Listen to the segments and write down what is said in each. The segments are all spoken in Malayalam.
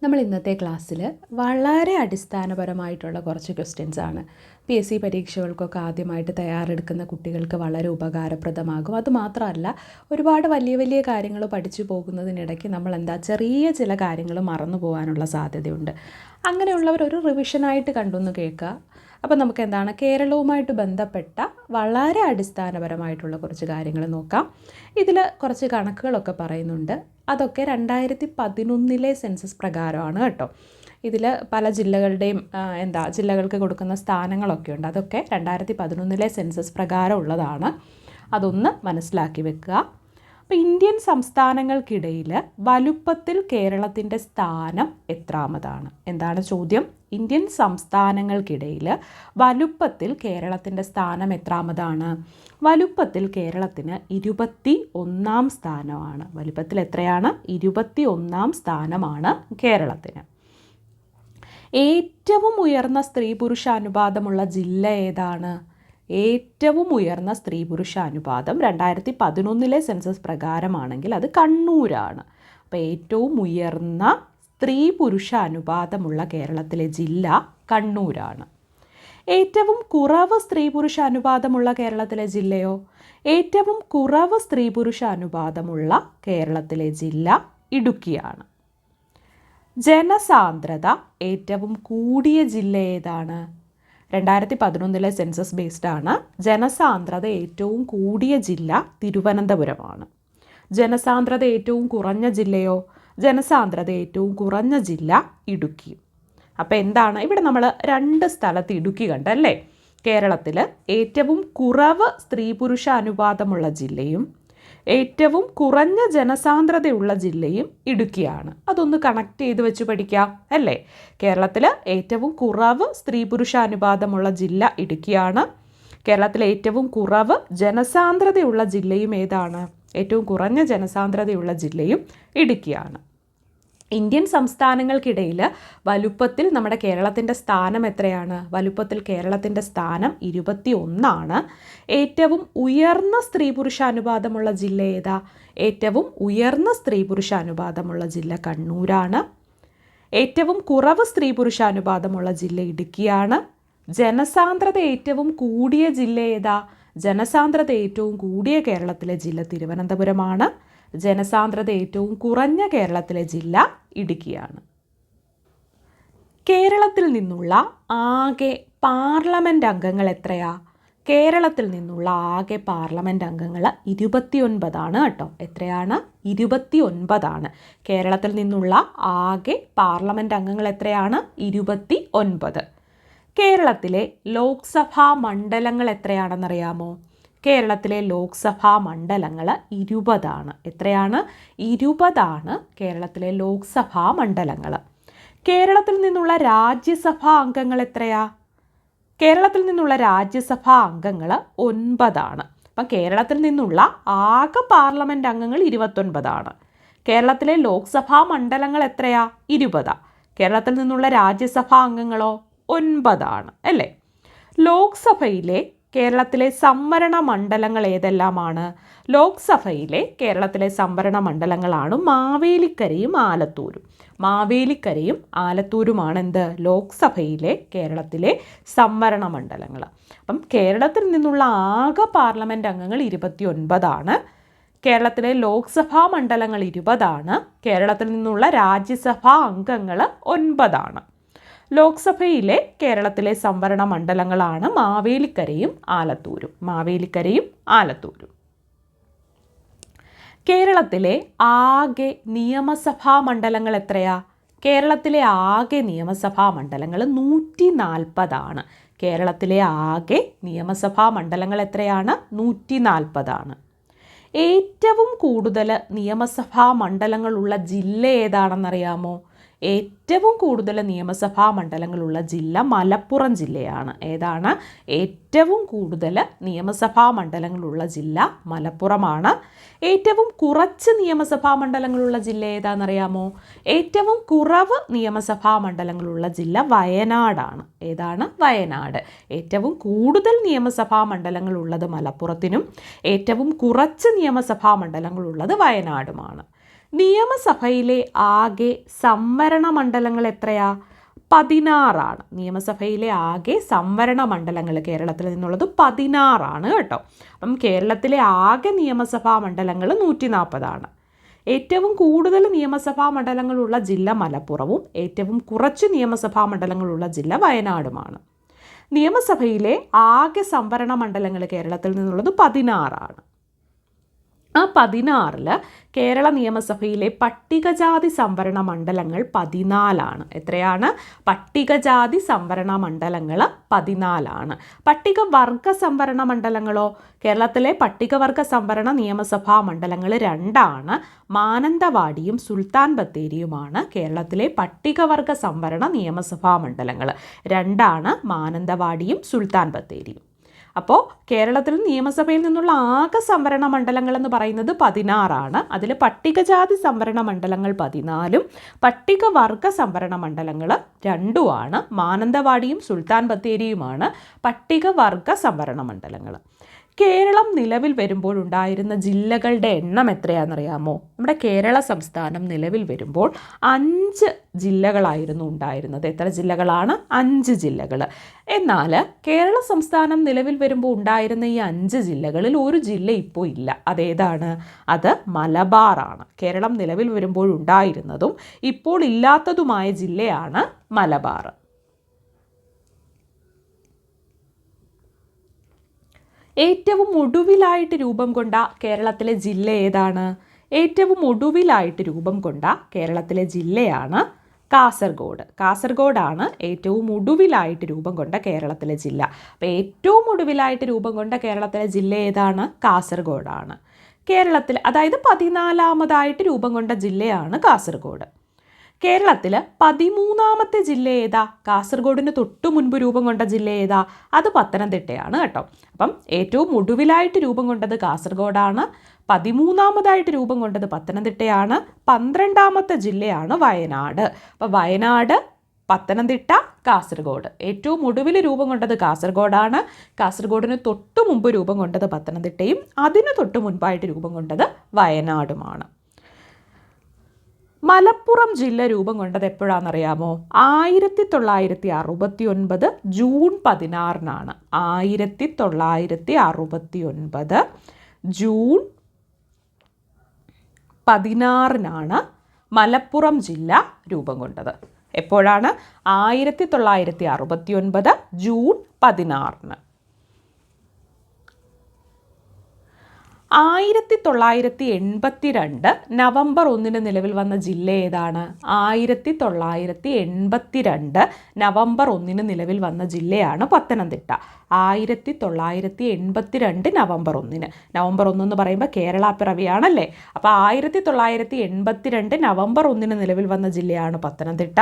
നമ്മൾ ഇന്നത്തെ ക്ലാസ്സിൽ വളരെ അടിസ്ഥാനപരമായിട്ടുള്ള കുറച്ച് ക്വസ്റ്റ്യൻസാണ് PSC പരീക്ഷകൾക്കൊക്കെ ആദ്യമായിട്ട് തയ്യാറെടുക്കുന്ന കുട്ടികൾക്ക് വളരെ ഉപകാരപ്രദമാകും. അതുമാത്രമല്ല, ഒരുപാട് വലിയ വലിയ കാര്യങ്ങൾ പഠിച്ചു പോകുന്നതിനിടയ്ക്ക് നമ്മൾ ചെറിയ ചില കാര്യങ്ങൾ മറന്നു പോകാനുള്ള സാധ്യതയുണ്ട്. അങ്ങനെയുള്ളവർ ഒരു റിവിഷനായിട്ട് കണ്ടൊന്ന് കേൾക്കുക. അപ്പോൾ നമുക്ക് കേരളവുമായിട്ട് ബന്ധപ്പെട്ട വളരെ അടിസ്ഥാനപരമായിട്ടുള്ള കുറച്ച് കാര്യങ്ങൾ നോക്കാം. ഇതിൽ കുറച്ച് കണക്കുകളൊക്കെ പറയുന്നുണ്ട്. അതൊക്കെ 2011 സെൻസസ് പ്രകാരമാണ് കേട്ടോ. ഇതിൽ പല ജില്ലകളുടെയും ജില്ലകൾക്ക് കൊടുക്കുന്ന സ്ഥാനങ്ങളൊക്കെ ഉണ്ട്. അതൊക്കെ 2011 സെൻസസ് പ്രകാരം ഉള്ളതാണ്. അതൊന്ന് മനസ്സിലാക്കി വെക്കുക. അപ്പോൾ ഇന്ത്യൻ സംസ്ഥാനങ്ങൾക്കിടയിൽ വലുപ്പത്തിൽ കേരളത്തിൻ്റെ സ്ഥാനം എത്രാമതാണ്? എന്താണ് ചോദ്യം? ഇന്ത്യൻ സംസ്ഥാനങ്ങൾക്കിടയിൽ വലുപ്പത്തിൽ കേരളത്തിൻ്റെ സ്ഥാനം എത്രാമതാണ്? വലുപ്പത്തിൽ കേരളത്തിന് 21-ാം സ്ഥാനമാണ്. വലുപ്പത്തിൽ എത്രയാണ്? 21-ാം സ്ഥാനമാണ് കേരളത്തിന്. ഏറ്റവും ഉയർന്ന സ്ത്രീ പുരുഷ അനുപാതമുള്ള ജില്ല ഏതാണ്? ഏറ്റവും ഉയർന്ന സ്ത്രീ പുരുഷ അനുപാതം 2011 സെൻസസ് പ്രകാരമാണെങ്കിൽ അത് കണ്ണൂരാണ്. അപ്പോൾ ഏറ്റവും ഉയർന്ന സ്ത്രീ പുരുഷ അനുപാതമുള്ള കേരളത്തിലെ ജില്ല കണ്ണൂരാണ്. ഏറ്റവും കുറവ് സ്ത്രീ പുരുഷ അനുപാതമുള്ള കേരളത്തിലെ ജില്ലയോ? ഏറ്റവും കുറവ് സ്ത്രീ പുരുഷ അനുപാതമുള്ള കേരളത്തിലെ ജില്ല ഇടുക്കിയാണ്. ജനസാന്ദ്രത ഏറ്റവും കൂടിയ ജില്ല ഏതാണ്? 2011 സെൻസസ് ബേസ്ഡ് ആണ്. ജനസാന്ദ്രത ഏറ്റവും കൂടിയ ജില്ല തിരുവനന്തപുരമാണ്. ജനസാന്ദ്രത ഏറ്റവും കുറഞ്ഞ ജില്ലയോ? ജനസാന്ദ്രത ഏറ്റവും കുറഞ്ഞ ജില്ല ഇടുക്കി. അപ്പോൾ ഇവിടെ നമ്മൾ 2 സ്ഥലത്ത് ഇടുക്കി കണ്ടല്ലേ? കേരളത്തിൽ ഏറ്റവും കുറവ് സ്ത്രീ പുരുഷ അനുപാതമുള്ള ജില്ലയും ഏറ്റവും കുറഞ്ഞ ജനസാന്ദ്രതയുള്ള ജില്ലയും ഇടുക്കിയാണ്. അതൊന്ന് കണക്ട് ചെയ്ത് വെച്ച് പഠിക്കാം അല്ലേ? കേരളത്തിൽ ഏറ്റവും കുറവ് സ്ത്രീ പുരുഷ അനുപാതമുള്ള ജില്ല ഇടുക്കിയാണ്. കേരളത്തിലെ ഏറ്റവും കുറവ് ജനസാന്ദ്രതയുള്ള ജില്ലയും ഏതാണ്? ഏറ്റവും കുറഞ്ഞ ജനസാന്ദ്രതയുള്ള ജില്ലയും ഇടുക്കിയാണ്. ഇന്ത്യൻ സംസ്ഥാനങ്ങൾക്കിടയിൽ വലുപ്പത്തിൽ നമ്മുടെ കേരളത്തിൻ്റെ സ്ഥാനം എത്രയാണ്? വലുപ്പത്തിൽ കേരളത്തിൻ്റെ സ്ഥാനം 21ആണ്. ഏറ്റവും ഉയർന്ന സ്ത്രീ പുരുഷ അനുപാതമുള്ള ജില്ല ഏതാ? ഏറ്റവും ഉയർന്ന സ്ത്രീ പുരുഷ അനുപാതമുള്ള ജില്ല കണ്ണൂരാണ്. ഏറ്റവും കുറവ് സ്ത്രീ പുരുഷ അനുപാതമുള്ള ജില്ല ഇടുക്കിയാണ്. ജനസാന്ദ്രത ഏറ്റവും കൂടിയ ജില്ല ഏതാ? ജനസാന്ദ്രത ഏറ്റവും കൂടിയ കേരളത്തിലെ ജില്ല തിരുവനന്തപുരമാണ്. ജനസാന്ദ്രത ഏറ്റവും കുറഞ്ഞ കേരളത്തിലെ ജില്ല ഇടുക്കിയാണ്. കേരളത്തിൽ നിന്നുള്ള ആകെ പാർലമെൻറ്റ് അംഗങ്ങൾ എത്രയാ? കേരളത്തിൽ നിന്നുള്ള ആകെ പാർലമെൻറ്റ് അംഗങ്ങൾ 29 കേട്ടോ. എത്രയാണ്? 29. കേരളത്തിൽ നിന്നുള്ള ആകെ പാർലമെൻറ്റ് അംഗങ്ങൾ എത്രയാണ്? 29. കേരളത്തിലെ ലോക്സഭാ മണ്ഡലങ്ങൾ എത്രയാണെന്നറിയാമോ? കേരളത്തിലെ ലോക്സഭാ മണ്ഡലങ്ങൾ 20. എത്രയാണ്? 20 കേരളത്തിലെ ലോക്സഭാ മണ്ഡലങ്ങൾ. കേരളത്തിൽ നിന്നുള്ള രാജ്യസഭാ അംഗങ്ങൾ എത്രയാ? കേരളത്തിൽ നിന്നുള്ള രാജ്യസഭാ അംഗങ്ങൾ 9. അപ്പം കേരളത്തിൽ നിന്നുള്ള ആകെ പാർലമെൻറ്റ് അംഗങ്ങൾ 29. കേരളത്തിലെ ലോക്സഭാ മണ്ഡലങ്ങൾ എത്രയാ? 20. കേരളത്തിൽ നിന്നുള്ള രാജ്യസഭാ അംഗങ്ങളോ? 9 അല്ലേ? ലോക്സഭയിലെ കേരളത്തിലെ സംവരണ മണ്ഡലങ്ങൾ ഏതെല്ലാമാണ്? ലോക്സഭയിലെ കേരളത്തിലെ സംവരണ മണ്ഡലങ്ങളാണ് മാവേലിക്കരയും ആലത്തൂരും. മാവേലിക്കരയും ആലത്തൂരുമാണ് ലോക്സഭയിലെ കേരളത്തിലെ സംവരണ മണ്ഡലങ്ങൾ. അപ്പം കേരളത്തിൽ നിന്നുള്ള ആകെ പാർലമെൻറ്റ് അംഗങ്ങൾ 29. കേരളത്തിലെ ലോക്സഭാ മണ്ഡലങ്ങൾ 20. കേരളത്തിൽ നിന്നുള്ള രാജ്യസഭാ അംഗങ്ങൾ 9. ലോക്സഭയിലെ കേരളത്തിലെ സംവരണ മണ്ഡലങ്ങളാണ് മാവേലിക്കരയും ആലത്തൂരും. മാവേലിക്കരയും ആലത്തൂരും. കേരളത്തിലെ ആകെ നിയമസഭാ മണ്ഡലങ്ങൾ എത്രയാ? കേരളത്തിലെ ആകെ നിയമസഭാ മണ്ഡലങ്ങൾ 140. കേരളത്തിലെ ആകെ നിയമസഭാ മണ്ഡലങ്ങൾ എത്രയാണ്? 140. ഏറ്റവും കൂടുതൽ നിയമസഭാ മണ്ഡലങ്ങളുള്ള ജില്ല ഏതാണെന്നറിയാമോ? ഏറ്റവും കൂടുതൽ നിയമസഭാ മണ്ഡലങ്ങളുള്ള ജില്ല മലപ്പുറം ജില്ലയാണ്. ഏതാണ്? ഏറ്റവും കൂടുതൽ നിയമസഭാ മണ്ഡലങ്ങളുള്ള ജില്ല മലപ്പുറമാണ്. ഏറ്റവും കുറച്ച് നിയമസഭാ മണ്ഡലങ്ങളുള്ള ജില്ല ഏതാണെന്നറിയാമോ? ഏറ്റവും കുറവ് നിയമസഭാ മണ്ഡലങ്ങളുള്ള ജില്ല വയനാടാണ്. ഏതാണ്? വയനാട്. ഏറ്റവും കൂടുതൽ നിയമസഭാ മണ്ഡലങ്ങളുള്ളത് മലപ്പുറത്തിനും ഏറ്റവും കുറച്ച് നിയമസഭാ മണ്ഡലങ്ങളുള്ളത് വയനാടുമാണ്. നിയമസഭയിലെ ആകെ സംവരണ മണ്ഡലങ്ങൾ എത്രയാ? 16 നിയമസഭയിലെ ആകെ സംവരണ മണ്ഡലങ്ങൾ കേരളത്തിൽ നിന്നുള്ളത് 16 കേട്ടോ. അപ്പം കേരളത്തിലെ ആകെ നിയമസഭാ മണ്ഡലങ്ങൾ 140. ഏറ്റവും കൂടുതൽ നിയമസഭാ മണ്ഡലങ്ങളുള്ള ജില്ല മലപ്പുറവും ഏറ്റവും കുറച്ച് നിയമസഭാ മണ്ഡലങ്ങളുള്ള ജില്ല വയനാടുമാണ്. നിയമസഭയിലെ ആകെ സംവരണ മണ്ഡലങ്ങൾ കേരളത്തിൽ നിന്നുള്ളത് 16. ആ 16 കേരള നിയമസഭയിലെ പട്ടികജാതി സംവരണ മണ്ഡലങ്ങൾ 14. എത്രയാണ്? പട്ടികജാതി സംവരണ മണ്ഡലങ്ങൾ 14. പട്ടികവർഗ സംവരണ മണ്ഡലങ്ങളോ? കേരളത്തിലെ പട്ടികവർഗ സംവരണ നിയമസഭാ മണ്ഡലങ്ങൾ 2. മാനന്തവാടിയും സുൽത്താൻ ബത്തേരിയുമാണ് കേരളത്തിലെ പട്ടികവർഗ സംവരണ നിയമസഭാ മണ്ഡലങ്ങൾ. 2 മാനന്തവാടിയും സുൽത്താൻ ബത്തേരിയും. അപ്പോൾ കേരളത്തിൽ നിയമസഭയിൽ നിന്നുള്ള ആകെ സംവരണ മണ്ഡലങ്ങൾ എന്ന് പറയുന്നത് 16. അതിൽ പട്ടികജാതി സംവരണ മണ്ഡലങ്ങൾ 14ഉം പട്ടികവർഗ സംവരണ മണ്ഡലങ്ങൾ 2ആണ്. മാനന്തവാടിയും സുൽത്താൻ ബത്തേരിയുമാണ് പട്ടികവർഗ സംവരണ മണ്ഡലങ്ങൾ. കേരളം നിലവിൽ വരുമ്പോൾ ഉണ്ടായിരുന്ന ജില്ലകളുടെ എണ്ണം എത്രയാണെന്നറിയാമോ? നമ്മുടെ കേരള സംസ്ഥാനം നിലവിൽ വരുമ്പോൾ 5 ജില്ലകളായിരുന്നു ഉണ്ടായിരുന്നത്. എത്ര ജില്ലകളാണ്? 5 ജില്ലകൾ. എന്നാൽ കേരള സംസ്ഥാനം നിലവിൽ വരുമ്പോൾ ഉണ്ടായിരുന്ന ഈ 5 ജില്ലകളിൽ ഒരു ജില്ല ഇപ്പോൾ ഇല്ല. അതേതാണ്? അത് മലബാറാണ്. കേരളം നിലവിൽ വരുമ്പോൾ ഉണ്ടായിരുന്നതും ഇപ്പോൾ ഇല്ലാത്തതുമായ ജില്ലയാണ് മലബാർ. ഏറ്റവും ഒടുവിലായിട്ട് രൂപം കൊണ്ട കേരളത്തിലെ ജില്ല ഏതാണ്? ഏറ്റവും ഒടുവിലായിട്ട് രൂപം കൊണ്ട കേരളത്തിലെ ജില്ലയാണ് കാസർഗോഡ്. കാസർഗോഡാണ് ഏറ്റവും ഒടുവിലായിട്ട് രൂപം കൊണ്ട കേരളത്തിലെ ജില്ല. അപ്പോൾ ഏറ്റവും ഒടുവിലായിട്ട് രൂപം കൊണ്ട കേരളത്തിലെ ജില്ല ഏതാണ്? കാസർഗോഡാണ്. കേരളത്തിൽ അതായത് 14ാമതായിട്ട് രൂപം കൊണ്ട ജില്ലയാണ് കാസർഗോഡ്. കേരളത്തിൽ 13ാമത്തെ ജില്ല ഏതാ? കാസർഗോഡിന് തൊട്ടു മുൻപ് രൂപം കൊണ്ട ജില്ല ഏതാ? അത് പത്തനംതിട്ടയാണ് കേട്ടോ. അപ്പം ഏറ്റവും ഒടുവിലായിട്ട് രൂപം കൊണ്ടത് കാസർഗോഡാണ്. 13ാമതായിട്ട് രൂപം കൊണ്ടത് പത്തനംതിട്ടയാണ്. 12ാമത്തെ ജില്ലയാണ് വയനാട്. അപ്പോൾ വയനാട്, പത്തനംതിട്ട, കാസർഗോഡ്. ഏറ്റവും ഒടുവിൽ രൂപം കൊണ്ടത് കാസർഗോഡാണ്. കാസർഗോഡിന് തൊട്ടു മുമ്പ് രൂപം കൊണ്ടത് പത്തനംതിട്ടയും അതിന് തൊട്ടു മുൻപായിട്ട് രൂപം കൊണ്ടത് വയനാടുമാണ്. മലപ്പുറം ജില്ല രൂപം കൊണ്ടത് എപ്പോഴാണെന്നറിയാമോ? 1969 ജൂൺ 16. 1969 ജൂൺ 16 മലപ്പുറം ജില്ല രൂപം കൊണ്ടത്. എപ്പോഴാണ്? 1969 ജൂൺ 16. 1982 നവംബർ 1 നിലവിൽ വന്ന ജില്ല ഏതാണ്? 1982 നവംബർ 1 നിലവിൽ വന്ന ജില്ലയാണ് പത്തനംതിട്ട. 1982 നവംബർ 1. നവംബർ 1 എന്ന് പറയുമ്പോൾ കേരള പിറവിയാണല്ലേ. അപ്പോൾ 1982 നവംബർ 1 നിലവിൽ വന്ന ജില്ലയാണ് പത്തനംതിട്ട.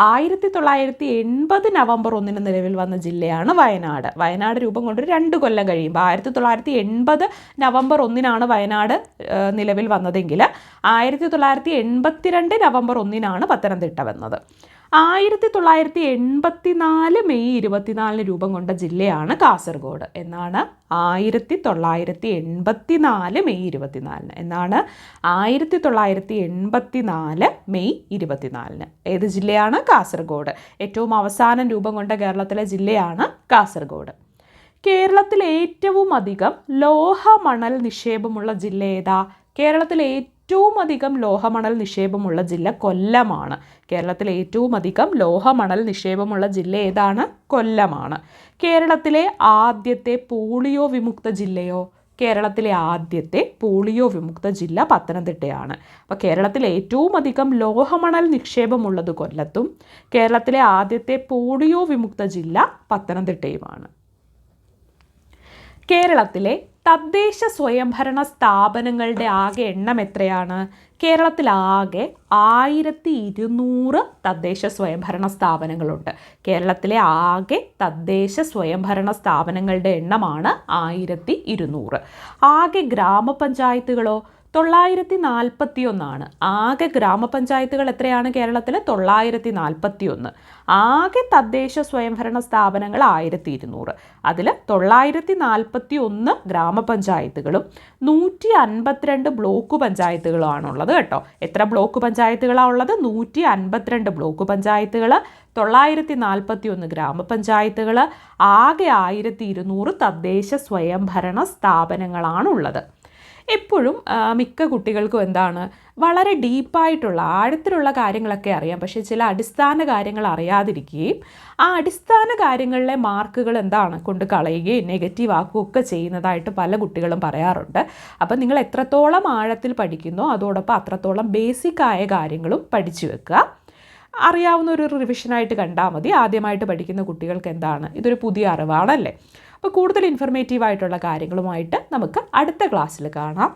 1980 നവംബർ 1 നിലവിൽ വന്ന ജില്ലയാണ് വയനാട്. വയനാട് രൂപം കൊണ്ടൊരു 2 കൊല്ലം കഴിയുമ്പോൾ 1980 നവംബർ 1 വയനാട് നിലവിൽ വന്നതെങ്കിൽ 1982 നവംബർ 1 പത്തനംതിട്ട വന്നത്. 1984 മെയ് 24 രൂപം കൊണ്ട ജില്ലയാണ് കാസർഗോഡ്. എന്നാണ് 1984 മെയ് 24 എന്നാണ് 1984 മെയ് 24. ഏത് ജില്ലയാണ്? കാസർഗോഡ്. ഏറ്റവും അവസാനം രൂപം കൊണ്ട കേരളത്തിലെ ജില്ലയാണ് കാസർഗോഡ്. കേരളത്തിൽ ഏറ്റവും അധികം ലോഹമണൽ നിക്ഷേപമുള്ള ജില്ല ഏതാ? കേരളത്തിൽ ഏറ്റവും അധികം ലോഹമണൽ നിക്ഷേപമുള്ള ജില്ല കൊല്ലമാണ്. കേരളത്തിലെ ഏറ്റവും അധികം ലോഹമണൽ നിക്ഷേപമുള്ള ജില്ല ഏതാണ്? കൊല്ലമാണ്. കേരളത്തിലെ ആദ്യത്തെ പോളിയോ വിമുക്ത ജില്ലയോ? കേരളത്തിലെ ആദ്യത്തെ പോളിയോ വിമുക്ത ജില്ല പത്തനംതിട്ടയാണ്. അപ്പോൾ കേരളത്തിലെ ഏറ്റവും അധികം ലോഹമണൽ നിക്ഷേപമുള്ളത് കൊല്ലത്തും കേരളത്തിലെ ആദ്യത്തെ പോളിയോ വിമുക്ത ജില്ല പത്തനംതിട്ടയുമാണ്. കേരളത്തിലെ തദ്ദേശ സ്വയംഭരണ സ്ഥാപനങ്ങളുടെ ആകെ എണ്ണം എത്രയാണ്? കേരളത്തിൽ ആകെ 1200 തദ്ദേശ സ്വയംഭരണ സ്ഥാപനങ്ങളുണ്ട്. കേരളത്തിലെ ആകെ തദ്ദേശ സ്വയംഭരണ സ്ഥാപനങ്ങളുടെ എണ്ണമാണ് 1200. ആകെ ഗ്രാമപഞ്ചായത്തുകളോ? 941 ആകെ ഗ്രാമപഞ്ചായത്തുകൾ എത്രയാണ് കേരളത്തിൽ? 941. ആകെ തദ്ദേശ സ്വയംഭരണ സ്ഥാപനങ്ങൾ 1200. അതിൽ 941 ഗ്രാമപഞ്ചായത്തുകളും 152 ബ്ലോക്ക് പഞ്ചായത്തുകളുമാണുള്ളത് കേട്ടോ. എത്ര ബ്ലോക്ക് പഞ്ചായത്തുകളാണ് ഉള്ളത്? 152 ബ്ലോക്ക് പഞ്ചായത്തുകൾ, 941 ഗ്രാമപഞ്ചായത്തുകൾ, ആകെ 1200 തദ്ദേശ സ്വയംഭരണ സ്ഥാപനങ്ങളാണുള്ളത്. എപ്പോഴും മിക്ക കുട്ടികൾക്കും എന്താണ്, വളരെ ഡീപ്പായിട്ടുള്ള ആഴത്തിലുള്ള കാര്യങ്ങളൊക്കെ അറിയാം, പക്ഷേ ചില അടിസ്ഥാന കാര്യങ്ങൾ അറിയാതിരിക്കുകയും ആ അടിസ്ഥാന കാര്യങ്ങളിലെ മാർക്കുകൾ എന്താണ് കൊണ്ട് കളയുകയും നെഗറ്റീവ് ആക്കുകയൊക്കെ ചെയ്യുന്നതായിട്ട് പല കുട്ടികളും പറയാറുണ്ട്. അപ്പം നിങ്ങൾ എത്രത്തോളം ആഴത്തിൽ പഠിക്കുന്നോ അതോടൊപ്പം അത്രത്തോളം ബേസിക്കായ കാര്യങ്ങളും പഠിച്ചു വെക്കുക. അറിയാവുന്ന ഒരു റിവിഷനായിട്ട് കണ്ടാൽ മതി. ആദ്യമായിട്ട് പഠിക്കുന്ന കുട്ടികൾക്ക് എന്താണ്, ഇതൊരു പുതിയ അറിവാണല്ലേ. അപ്പോൾ കൂടുതൽ ഇൻഫർമേറ്റീവായിട്ടുള്ള കാര്യങ്ങളുമായിട്ട് നമുക്ക് അടുത്ത ക്ലാസ്സിൽ കാണാം.